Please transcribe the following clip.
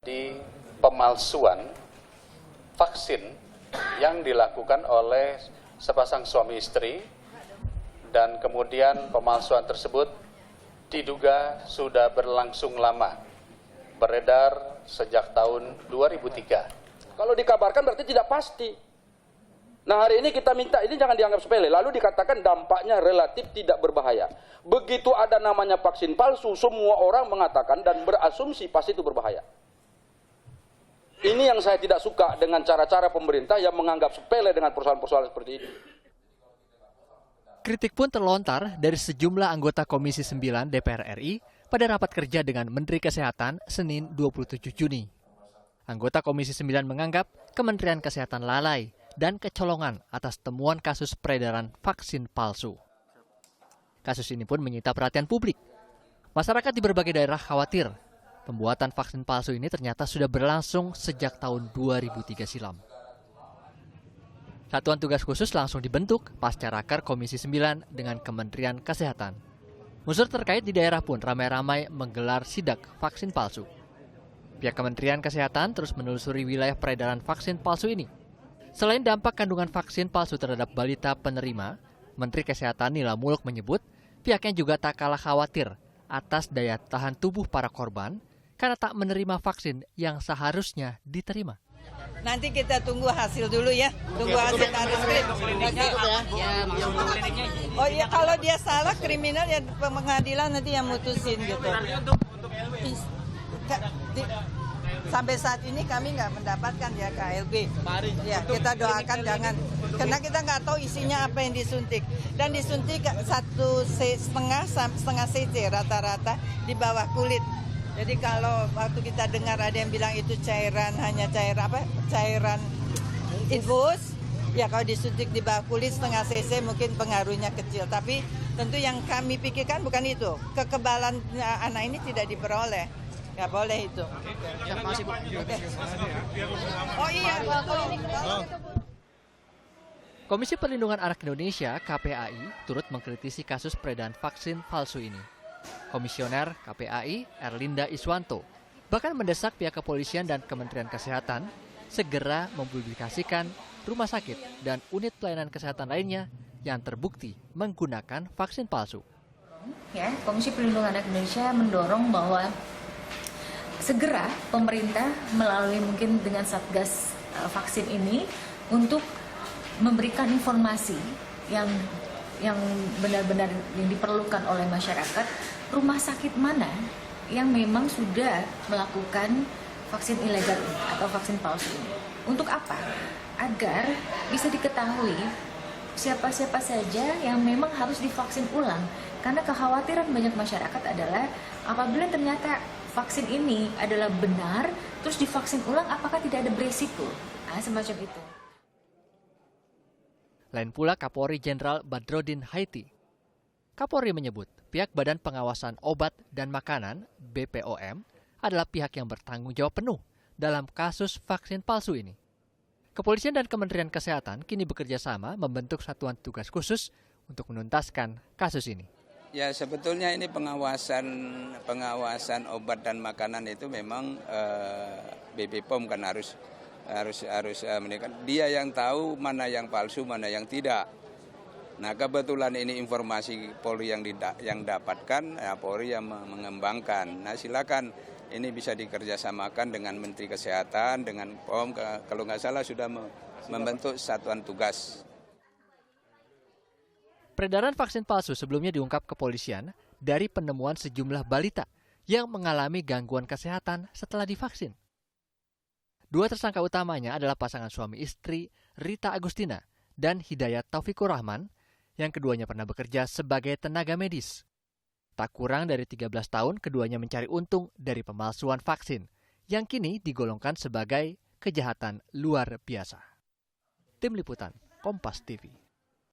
di pemalsuan vaksin yang dilakukan oleh sepasang suami istri dan kemudian pemalsuan tersebut diduga sudah berlangsung lama, beredar sejak tahun 2003. Kalau dikabarkan berarti tidak pasti. Nah hari ini kita minta, ini jangan dianggap sepele, lalu dikatakan dampaknya relatif tidak berbahaya. Begitu ada namanya vaksin palsu, semua orang mengatakan dan berasumsi pasti itu berbahaya. Ini yang saya tidak suka dengan cara-cara pemerintah yang menganggap sepele dengan persoalan-persoalan seperti ini. Kritik pun terlontar dari sejumlah anggota Komisi 9 DPR RI pada rapat kerja dengan Menteri Kesehatan Senin 27 Juni. Anggota Komisi 9 menganggap Kementerian Kesehatan lalai dan kecolongan atas temuan kasus peredaran vaksin palsu. Kasus ini pun menyita perhatian publik. Masyarakat di berbagai daerah khawatir pembuatan vaksin palsu ini ternyata sudah berlangsung sejak tahun 2003 silam. Satuan tugas khusus langsung dibentuk pasca raker Komisi 9 dengan Kementerian Kesehatan. Unsur terkait di daerah pun ramai-ramai menggelar sidak vaksin palsu. Pihak Kementerian Kesehatan terus menelusuri wilayah peredaran vaksin palsu ini. Selain dampak kandungan vaksin palsu terhadap balita penerima, Menteri Kesehatan Nila Muluk menyebut pihaknya juga tak kalah khawatir atas daya tahan tubuh para korban karena tak menerima vaksin yang seharusnya diterima. Nanti kita tunggu hasil dulu ya, tunggu hasil baris. Oh iya, kalau dia salah kriminal ya pengadilan nanti yang mutusin gitu. Sampai saat ini kami nggak mendapatkan ya KLB. Ya, kita doakan jangan, karena kita nggak tahu isinya apa yang disuntik. Dan disuntik 1,5 cc rata-rata di bawah kulit. Jadi kalau waktu kita dengar ada yang bilang itu cairan, hanya cairan infus, ya kalau disuntik di bawah kulit 0,5 cc mungkin pengaruhnya kecil. Tapi tentu yang kami pikirkan bukan itu. Kekebalan anak ini tidak diperoleh. Nggak boleh itu. Oh iya. Komisi Perlindungan Anak Indonesia (KPAI) turut mengkritisi kasus peredaran vaksin palsu ini. Komisioner KPAI Erlinda Iswanto bahkan mendesak pihak kepolisian dan Kementerian Kesehatan segera mempublikasikan rumah sakit dan unit pelayanan kesehatan lainnya yang terbukti menggunakan vaksin palsu. Ya, Komisi Perlindungan Anak Indonesia mendorong bahwa segera pemerintah melalui mungkin dengan Satgas vaksin ini untuk memberikan informasi yang benar-benar yang diperlukan oleh masyarakat, rumah sakit mana yang memang sudah melakukan vaksin ilegal ini atau vaksin palsu ini. Untuk apa? Agar bisa diketahui siapa-siapa saja yang memang harus divaksin ulang. Karena kekhawatiran banyak masyarakat adalah apabila ternyata vaksin ini adalah benar, terus divaksin ulang, apakah tidak ada beresiko? Semacam itu. Lain pula Kapolri Jenderal Badrodin Haiti. Kapolri menyebut pihak Badan Pengawasan Obat dan Makanan (BPOM) adalah pihak yang bertanggung jawab penuh dalam kasus vaksin palsu ini. Kepolisian dan Kementerian Kesehatan kini bekerja sama membentuk satuan tugas khusus untuk menuntaskan kasus ini. Ya sebetulnya ini pengawasan obat dan makanan itu memang BPOM kan harus meningkat. Dia yang tahu mana yang palsu, mana yang tidak. Nah kebetulan ini informasi Polri yang dapatkan, ya Polri yang mengembangkan. Nah silakan ini bisa dikerjasamakan dengan Menteri Kesehatan, dengan POM, kalau nggak salah sudah membentuk satuan tugas. Peredaran vaksin palsu sebelumnya diungkap kepolisian dari penemuan sejumlah balita yang mengalami gangguan kesehatan setelah divaksin. Dua tersangka utamanya adalah pasangan suami istri Rita Agustina dan Hidayat Taufikur Rahman yang keduanya pernah bekerja sebagai tenaga medis. Tak kurang dari 13 tahun keduanya mencari untung dari pemalsuan vaksin yang kini digolongkan sebagai kejahatan luar biasa. Tim Liputan, Kompas TV.